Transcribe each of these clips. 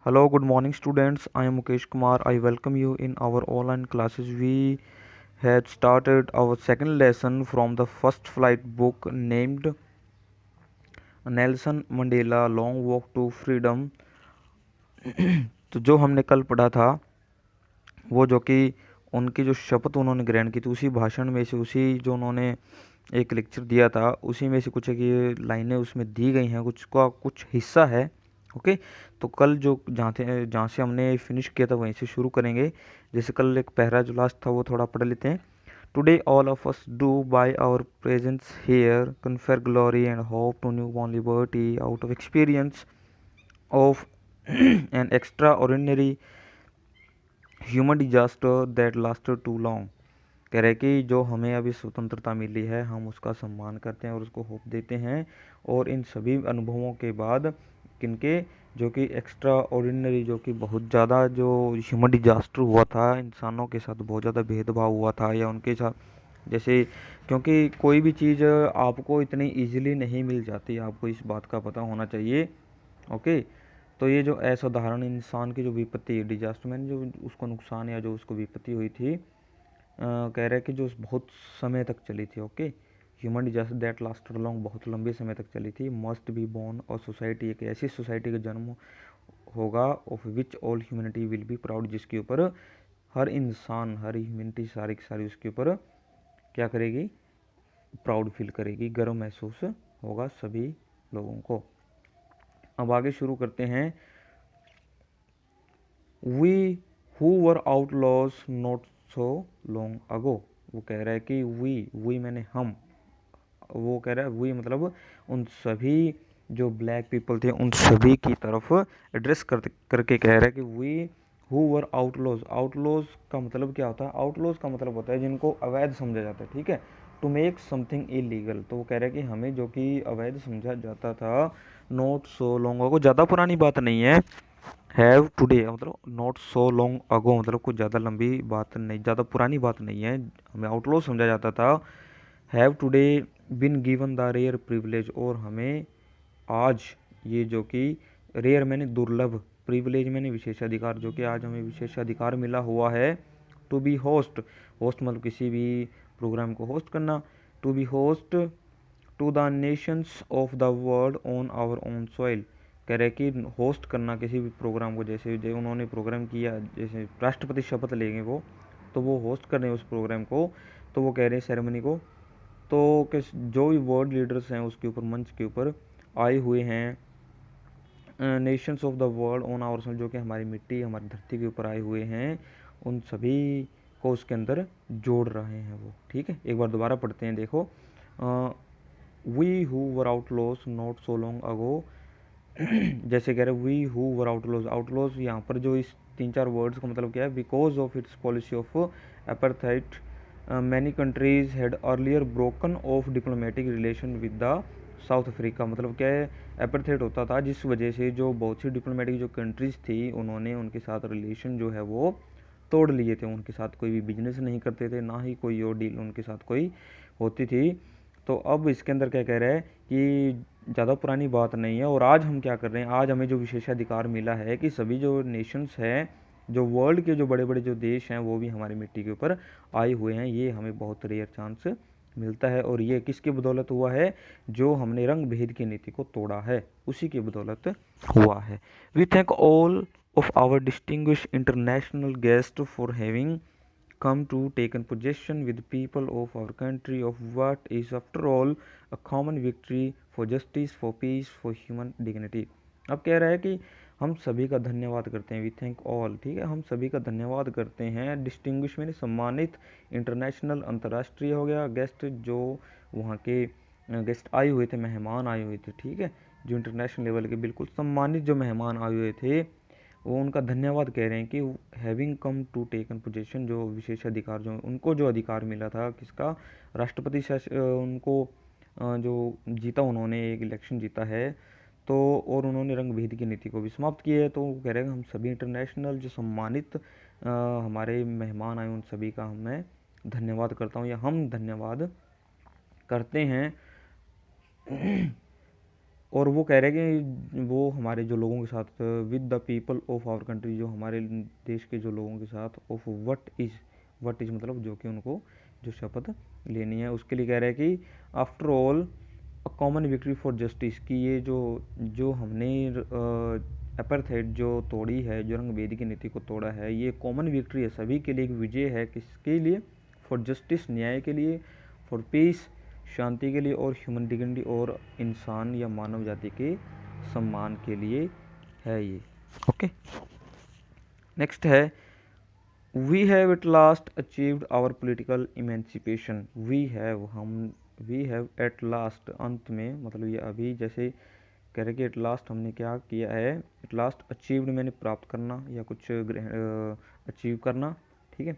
Hello, good morning, students. I am Mukesh Kumar. I welcome you in our online classes. We had started our second lesson from the first flight book named Nelson Mandela Long Walk to Freedom. तो जो हमने कल पढ़ा था वो जो कि उनकी जो शपथ उन्होंने ग्रहण की थी उसी भाषण में से उसी जो उन्होंने एक लेक्चर दिया था उसी में से कुछ एक ये लाइनें उसमें दी गई हैं, कुछ का कुछ हिस्सा है। ओके, तो कल जो जहाँ से हमने फिनिश किया था वहीं से शुरू करेंगे। जैसे कल एक पहला जो लास्ट था वो थोड़ा पढ़ लेते हैं। Today all of us do by our presence here confer glory and hope to newborn liberty out of experience of an extraordinary human disaster that lasted too long. कह रहे कि जो हमें अभी स्वतंत्रता मिली है हम उसका सम्मान करते हैं और उसको होप देते हैं। और इन सभी अनुभवों के बाद किनके, जो कि एक्स्ट्रा ऑर्डिनरी, जो कि बहुत ज़्यादा जो ह्यूमन डिजास्टर हुआ था, इंसानों के साथ बहुत ज़्यादा भेदभाव हुआ था या उनके साथ जैसे, क्योंकि कोई भी चीज़ आपको इतनी इजीली नहीं मिल जाती, आपको इस बात का पता होना चाहिए। ओके, तो ये जो असाधारण इंसान की जो विपत्ति डिजास्टर में जो उसको नुकसान या जो उसको विपत्ति हुई थी, कह रहा है कि जो बहुत समय तक चली थी। Okay, human disaster that lasted long, बहुत लंबे समय तक चली थी। मस्ट बी बोर्न और सोसाइटी, एक ऐसी सोसाइटी का जन्म होगा of which all humanity will be proud, जिसके ऊपर हर इंसान, हर ह्यूमैनिटी सारी की सारी उसके ऊपर क्या करेगी, प्राउड फील करेगी, गर्व महसूस होगा सभी लोगों को। अब आगे शुरू करते हैं। We who were outlaws not so long ago. वो कह रहा है कि वी मैंने हम, वो कह रहा है वी मतलब उन सभी जो ब्लैक पीपल थे उन सभी की तरफ एड्रेस करके कह रहा है कि we who were outlaws. Outlaws का मतलब क्या होता है? आउटलॉज का मतलब होता है जिनको अवैध समझा जाता है। ठीक है, टू मेक समथिंग इलीगल। तो वो कह रहा है कि हमें जो कि अवैध समझा जाता था, नॉट सो लॉन्ग अगो, ज़्यादा पुरानी बात नहीं है। हैव टुडे मतलब नॉट सो लॉन्ग अगो मतलब कुछ ज़्यादा लंबी बात नहीं, ज़्यादा पुरानी बात नहीं है, हमें आउटलॉज समझा जाता था। Have today been given the rare privilege, और हमें आज ये जो कि रेयर मैंने दुर्लभ, प्रिविलेज मैंने विशेषाधिकार, जो कि आज हमें विशेषाधिकार मिला हुआ है। टू बी होस्ट, होस्ट मतलब किसी भी प्रोग्राम को होस्ट करना। To be host to the nations of the world on our own soil. कह रहे कि होस्ट करना किसी भी प्रोग्राम को, जैसे जो उन्होंने प्रोग्राम किया, जैसे राष्ट्रपति शपथ लेंगे वो, तो वो होस्ट कर रहे हैं उस प्रोग्राम को, तो वो कह रहे हैं सेरेमनी को, तो किस जो भी वर्ल्ड लीडर्स हैं उसके ऊपर, मंच के ऊपर आए हुए हैं, nations of the world on our soil, जो कि हमारी मिट्टी, हमारी धरती के ऊपर आए हुए हैं, उन सभी को उसके अंदर जोड़ रहे हैं वो। ठीक है, एक बार दोबारा पढ़ते हैं, देखो। We who were outlaws not so long ago, जैसे कह रहे we who were outlaws. Outlaws यहाँ पर जो इस तीन चार वर्ड्स का मतलब क्या है? Because of its policy of apartheid many countries had earlier broken of diplomatic relation with the south Africa. मतलब क्या है? अपार्थाइड होता था जिस वजह से जो बहुत सी डिप्लोमेटिक जो कंट्रीज थी उन्होंने उनके साथ रिलेशन जो है वो तोड़ लिए थे, उनके साथ कोई भी बिजनेस नहीं करते थे, ना ही कोई और डील उनके साथ कोई होती थी। तो अब इसके अंदर क्या कह रहा है कि ज़्यादा पुरानी बात नहीं है, और आज हम क्या कर रहे हैं, आज हमें जो विशेषाधिकार मिला है कि सभी जो नेशंस हैं, जो वर्ल्ड के जो बड़े बड़े जो देश हैं वो भी हमारी मिट्टी के ऊपर आए हुए हैं, ये हमें बहुत रेयर चांस मिलता है। और ये किसकी बदौलत हुआ है? जो हमने रंग भेद की नीति को तोड़ा है, उसी की बदौलत हुआ है। We thank all of our distinguished international guest for having come to taken possession with the people of our country of what is after all a common victory for justice, for peace, for human dignity। अब कह रहा है कि हम सभी का धन्यवाद करते हैं। वी थैंक ऑल, ठीक है, हम सभी का धन्यवाद करते हैं। डिस्टिंग्विश मैंने सम्मानित, इंटरनेशनल अंतर्राष्ट्रीय हो गया, गेस्ट जो वहाँ के गेस्ट आए हुए थे, मेहमान आए हुए थे, ठीक है, जो इंटरनेशनल लेवल के बिल्कुल सम्मानित जो मेहमान आए हुए थे वो उनका धन्यवाद कह रहे हैं कि having come to taken position, जो विशेष अधिकार जो उनको जो अधिकार मिला था, किसका? राष्ट्रपति उनको जो जीता, उन्होंने एक इलेक्शन जीता है, तो और उन्होंने रंग भेद की नीति को भी समाप्त किया है। तो वो कह रहे हैं हम सभी इंटरनेशनल जो सम्मानित हमारे मेहमान आए उन सभी का मैं धन्यवाद करता हूँ या हम धन्यवाद करते हैं। और वो कह रहे हैं कि वो हमारे जो लोगों के साथ with the people of our country, जो हमारे देश के जो लोगों के साथ ऑफ वट इज़ मतलब जो कि उनको जो शपथ लेनी है उसके लिए कह रहे हैं कि after all a common victory for justice, कि ये जो हमने अपार्थाइड जो तोड़ी है, जो रंगभेदी की नीति को तोड़ा है, ये कॉमन विक्ट्री है, सभी के लिए एक विजय है। किसके लिए? फॉर जस्टिस, न्याय के लिए, फॉर पीस, शांति के लिए, और ह्यूमन डिग्निटी, और इंसान या मानव जाति के सम्मान के लिए है ये। ओके, नेक्स्ट है we have at last achieved our political emancipation. We have at last, अंत में मतलब ये अभी, जैसे कह रहे कि एट लास्ट हमने क्या किया है, एट लास्ट अचीव्ड मैंने प्राप्त करना या कुछ अचीव करना, ठीक है।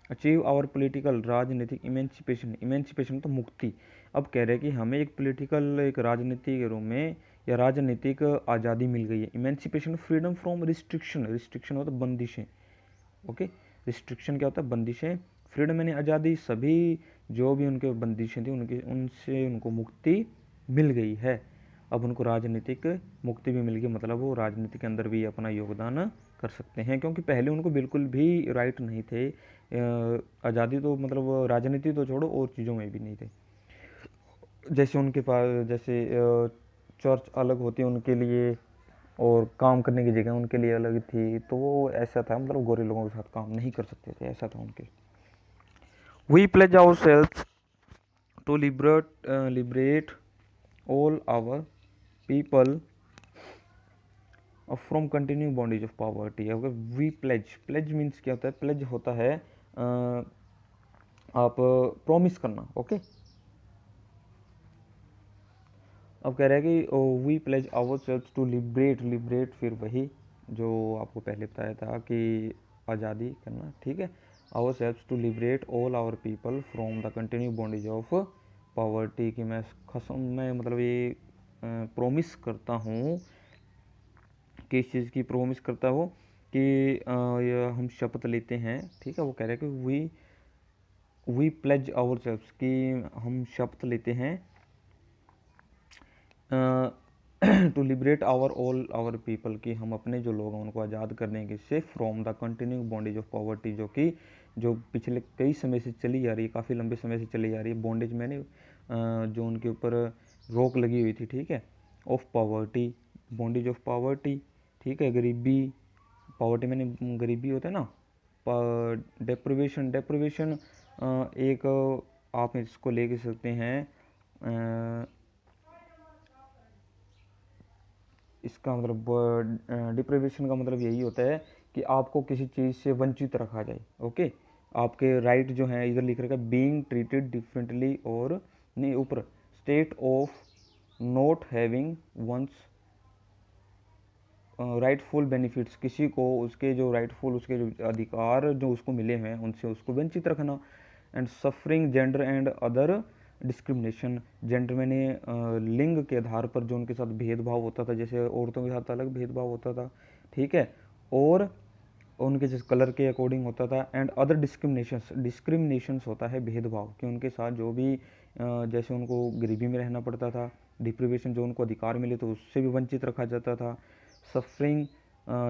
अचीव आवर पॉलिटिकल, राजनीतिक इमेंसिपेशन, इमेंसिपेशन तो मुक्ति। अब कह रहे हैं कि हमें एक पॉलिटिकल, एक राजनीति के रूप में या राजनीतिक आज़ादी मिल गई है। Emancipation, freedom from restriction, restriction होता है बंदिशें, ओके। रिस्ट्रिक्शन क्या होता है? बंदिशें। फ्रीडम यानी आज़ादी, सभी जो भी उनके बंदिशें थी उनसे उनको मुक्ति मिल गई है। अब उनको राजनीतिक मुक्ति भी मिल गई, मतलब वो राजनीति के अंदर भी अपना योगदान कर सकते हैं, क्योंकि पहले उनको बिल्कुल भी राइट नहीं थे। आज़ादी तो मतलब राजनीति तो छोड़ो, और चीज़ों में भी नहीं थे। जैसे उनके पास, जैसे चर्च अलग होती है उनके लिए, और काम करने की जगह उनके लिए अलग थी, तो वो ऐसा था, मतलब गोरे लोगों के साथ काम नहीं कर सकते थे, ऐसा था उनके। We pledge ourselves to liberate all our people from continue bondage of poverty. अगर वी प्लेज, प्लेज मीन्स क्या होता है? प्लेज होता है आप प्रॉमिस करना, ओके। अब कह रहा है कि we pledge ourselves to liberate, liberate फिर वही जो आपको पहले बताया था कि आज़ादी करना, ठीक है। Ourselves to liberate all our people from the continue bondage of poverty, कि मैं मतलब ये प्रॉमिस करता हूँ, किस चीज़ की प्रॉमिस करता हूँ कि ये हम शपथ लेते हैं, ठीक है। वो कह रहे हैं कि वी प्लेज आवर सेल्स, कि हम शपथ लेते हैं to liberate all our people, कि हम अपने जो लोग हैं उनको आज़ाद कर देंगे, से from the continue bondage of poverty, जो पिछले कई समय से चली जा रही है, काफ़ी लंबे समय से चली जा रही है। बॉन्डेज मैंने जो उनके ऊपर रोक लगी हुई थी, ठीक है। Of poverty, bondage of poverty, ठीक है। गरीबी, पॉवर्टी मैंने गरीबी होता है ना। डेप्रिवेशन, डेप्रिवेशन एक आप इसको ले सकते हैं, इसका मतलब डिप्रिवेशन का मतलब यही होता है कि आपको किसी चीज़ से वंचित रखा जाए, ओके। आपके राइट जो हैं, इधर लिख रखा है बीइंग ट्रीटेड डिफरेंटली, और नहीं ऊपर state of not having one's rightful benefits, किसी को उसके जो राइटफुल, उसके जो अधिकार जो उसको मिले हैं उनसे उसको वंचित रखना। And suffering gender and other discrimination, gender मैंने लिंग के आधार पर जो उनके साथ भेदभाव होता था, जैसे औरतों के साथ अलग भेदभाव होता था, ठीक है, और उनके जिस कलर के अकॉर्डिंग होता था। एंड अदर डिस्क्रिमिनेशंस होता है भेदभाव, कि उनके साथ जो भी जैसे उनको गरीबी में रहना पड़ता था, डिप्रिवेशन जो उनको अधिकार मिले तो उससे भी वंचित रखा जाता था। सफरिंग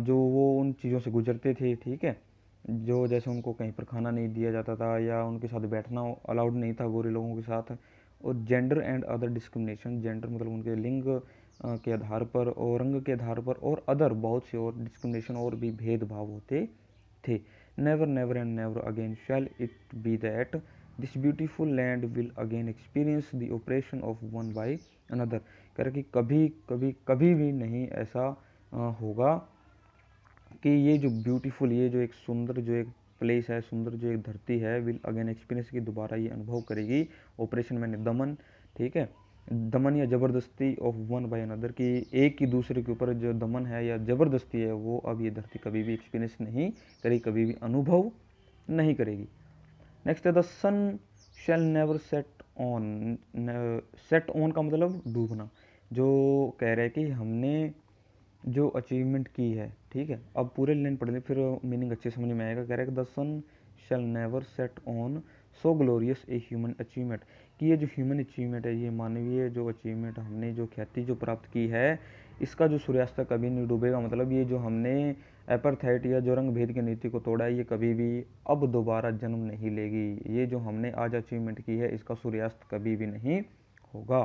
जो वो उन चीज़ों से गुजरते थे, ठीक है, जो जैसे उनको कहीं पर खाना नहीं दिया जाता था, या उनके साथ बैठना अलाउड नहीं था गोरे लोगों के साथ। और gender and other discrimination, gender मतलब उनके लिंग के आधार पर और रंग के आधार पर, और अदर बहुत से और डिस्क्रिमिनेशन और भी भेदभाव होते थे। Never never and never again shall it be that this beautiful land will again experience the oppression of one by another. कह रहे कि कभी कभी कभी भी नहीं ऐसा होगा कि ये जो ब्यूटीफुल, ये जो एक सुंदर जो एक प्लेस है, सुंदर जो एक धरती है, विल अगेन एक्सपीरियंस, की दोबारा ये अनुभव करेगी। ऑपरेशन मैंने दमन, ठीक है, दमन या ज़बरदस्ती ऑफ वन बाय अनदर, की एक ही दूसरे के ऊपर जो दमन है या ज़बरदस्ती है, वो अब ये धरती कभी भी एक्सपीरियंस नहीं करेगी, कभी भी अनुभव नहीं करेगी। नेक्स्ट है the sun shall never set on. Set on का मतलब डूबना। जो कह रहे हैं कि हमने जो अचीवमेंट की है, ठीक है। अब पूरे लाइन पढ़ लें फिर मीनिंग अच्छे समझ में आएगा। कह रहा है कि the sun shall never set on so glorious a human achievement, कि ये जो ह्यूमन अचीवमेंट है, ये मानवीय जो अचीवमेंट हमने जो ख्याति जो प्राप्त की है, इसका जो सूर्यास्त कभी नहीं डूबेगा। मतलब ये जो हमने एपरथेट या जो रंग भेद की नीति को तोड़ा है, ये कभी भी अब दोबारा जन्म नहीं लेगी। ये जो हमने आज अचीवमेंट की है, इसका सूर्यास्त कभी भी नहीं होगा।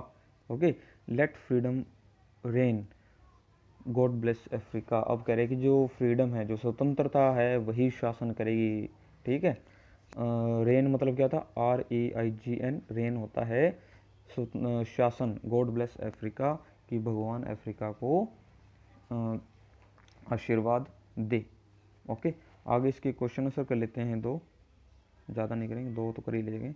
Okay, let freedom reign, God bless Africa. अब कह रहे हैं कि जो फ्रीडम है, जो स्वतंत्रता है, वही शासन करेगी। ठीक है, रेन मतलब क्या था, REIGN, रेन होता है शासन। गॉड ब्लेस अफ्रीका, कि भगवान अफ्रीका को आशीर्वाद दे। ओके, आगे इसके क्वेश्चन आंसर कर लेते हैं, दो, ज़्यादा नहीं करेंगे, दो तो कर ही लेंगे।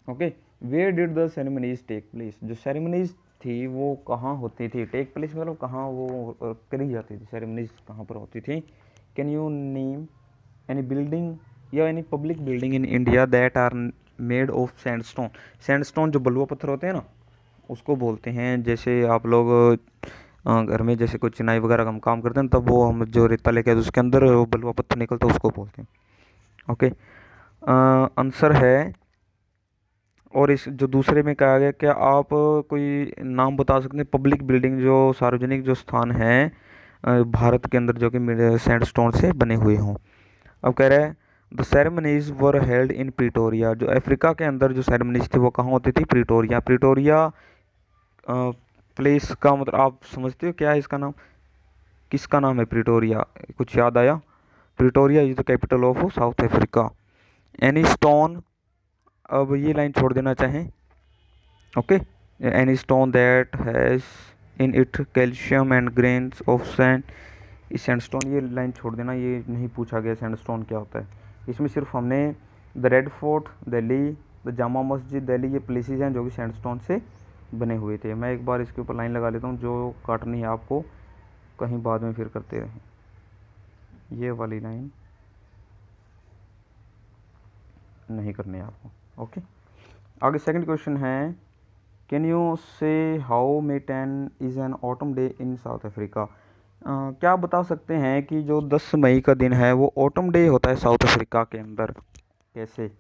Okay, where did the ceremonies take place, जो सेरेमनीज थी वो कहाँ होती थी। टेक प्लेस मतलब कहाँ वो करी जाती थी, सेरेमनीज कहाँ पर होती थी। Can you name any building या any public building in India that are made of sandstone. Sandstone जो बलुआ पत्थर होते हैं ना, उसको बोलते हैं। जैसे आप लोग घर में जैसे कोई चिनाई वगैरह का हम काम करते हैं, तब वो हम जो रेता लेके आते हैं, उसके अंदर वो बलुआ पत्थर निकलता है, उसको बोलते हैं। ओके, आंसर है। और इस जो दूसरे में कहा गया, क्या आप कोई नाम बता सकते हैं पब्लिक बिल्डिंग, जो सार्वजनिक जो स्थान है भारत के अंदर, जो कि सैंडस्टोन से बने हुए हों। अब कह रहा है the ceremonies were held in Pretoria, जो अफ्रीका के अंदर जो सेरेमनीज थी वो कहाँ होती थी, प्रिटोरिया। प्रिटोरिया प्लेस का मतलब आप समझते हो क्या है इसका नाम, किसका नाम है प्रिटोरिया, कुछ याद आया। Pretoria is the capital of south Africa. Any stone, अब ये लाइन छोड़ देना चाहें। Okay, any stone that has in it calcium and grains of sand, इस सैंडस्टोन, ये लाइन छोड़ देना, ये नहीं पूछा गया सैंडस्टोन क्या होता है। इसमें सिर्फ हमने the red fort Delhi, the Jama Masjid Delhi, ये प्लेसेस हैं जो कि सैंडस्टोन से बने हुए थे। मैं एक बार इसके ऊपर लाइन लगा लेता हूँ, जो काटनी है आपको, कहीं बाद में फिर करते रहें। ये वाली लाइन नहीं करनी है आपको। ओके, आगे सेकंड क्वेश्चन है, कैन यू से how may 10 is an autumn day in south Africa. क्या आप बता सकते हैं कि जो 10 मई का दिन है वो ऑटम डे होता है साउथ अफ्रीका के अंदर, कैसे।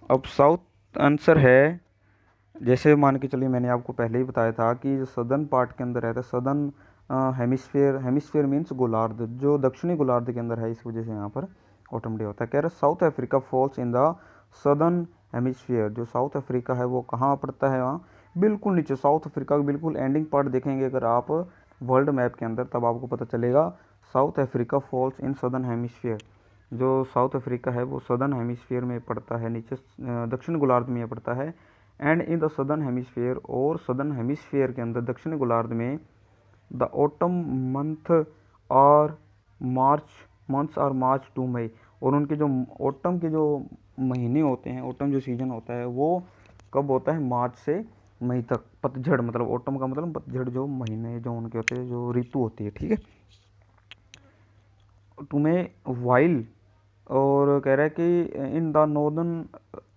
अब साउथ आंसर है, जैसे मान के चलिए, मैंने आपको पहले ही बताया था कि जो सदर्न पार्ट के अंदर रहता है, सदर्न हेमिस्फेयर, हेमिस्फेयर मीन्स गोलार्ध, जो दक्षिणी गोलार्ध के अंदर है, इस वजह से यहाँ पर ऑटम डे होता है। कह रहे south Africa falls in the southern hemisphere, जो साउथ अफ्रीका है वो कहाँ पड़ता है, वहाँ बिल्कुल नीचे, साउथ अफ्रीका का बिल्कुल एंडिंग पार्ट देखेंगे अगर आप वर्ल्ड मैप के अंदर, तब आपको पता चलेगा south Africa falls in southern hemisphere. जो साउथ अफ्रीका है वो सदर्न हेमिस्फीयर में पड़ता है, नीचे दक्षिण गोलार्ध में पड़ता है। And in the southern hemisphere, और सदर्न हेमिस्फीयर के अंदर दक्षिण गोलार्ध में द ऑटम मंथ और मंथ्स और मार्च टू मई, और उनके जो ऑटम के जो महीने होते हैं, ऑटम जो सीजन होता है वो कब होता है, मार्च से मई तक। पतझड़ मतलब ऑटम का मतलब पतझड़, जो महीने जो उनके होते हैं, जो ऋतु होती है। ठीक है, तुम्हें वाइल, और कह रहा है कि इन द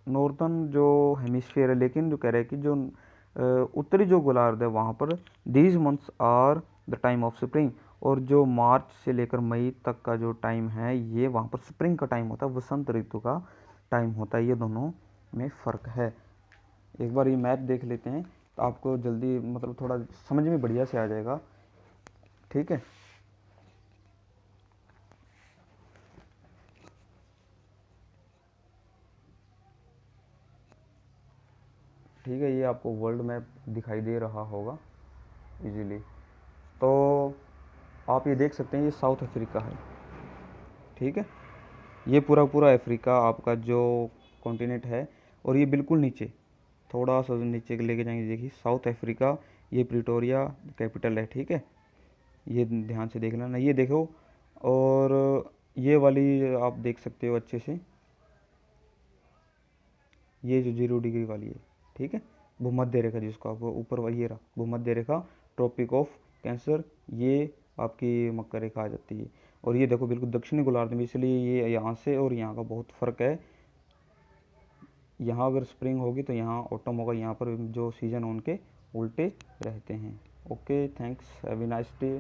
नॉर्दर्न जो हेमिस्फीयर है, लेकिन जो कह रहा है कि जो उत्तरी जो गोलार्ध है वहाँ पर these months are the time of spring, और जो मार्च से लेकर मई तक का जो टाइम है, ये वहाँ पर स्प्रिंग का टाइम होता है, वसंत ऋतु का टाइम होता है। ये दोनों में फ़र्क है। एक बार ये मैप देख लेते हैं तो आपको जल्दी मतलब थोड़ा समझ में बढ़िया से आ जाएगा। ठीक है, ठीक है, ये आपको वर्ल्ड मैप दिखाई दे रहा होगा इजीली। तो आप ये देख सकते हैं, ये साउथ अफ्रीका है। ठीक है, ये पूरा पूरा अफ्रीका आपका जो कॉन्टिनेंट है, और ये बिल्कुल नीचे, थोड़ा सा नीचे लेके जाएंगे, देखिए साउथ अफ्रीका, ये प्रिटोरिया कैपिटल है। ठीक है, ये ध्यान से देख लेना, ये देखो, और ये वाली आप देख सकते हो अच्छे से, ये जो 0 डिग्री वाली है। ठीक है, भूमध्य रेखा जिसको आप ऊपर, ये रहा भूमध्य रेखा, ट्रॉपिक ऑफ कैंसर, ये आपकी मकर रेखा आ जाती है। और ये देखो बिल्कुल दक्षिणी गोलार्ध में, इसलिए ये यहाँ से और यहाँ का बहुत फ़र्क है। यहाँ अगर स्प्रिंग होगी तो यहाँ ऑटम होगा, यहाँ पर जो सीज़न उनके उल्टे रहते हैं। Okay, thanks, have a nice day.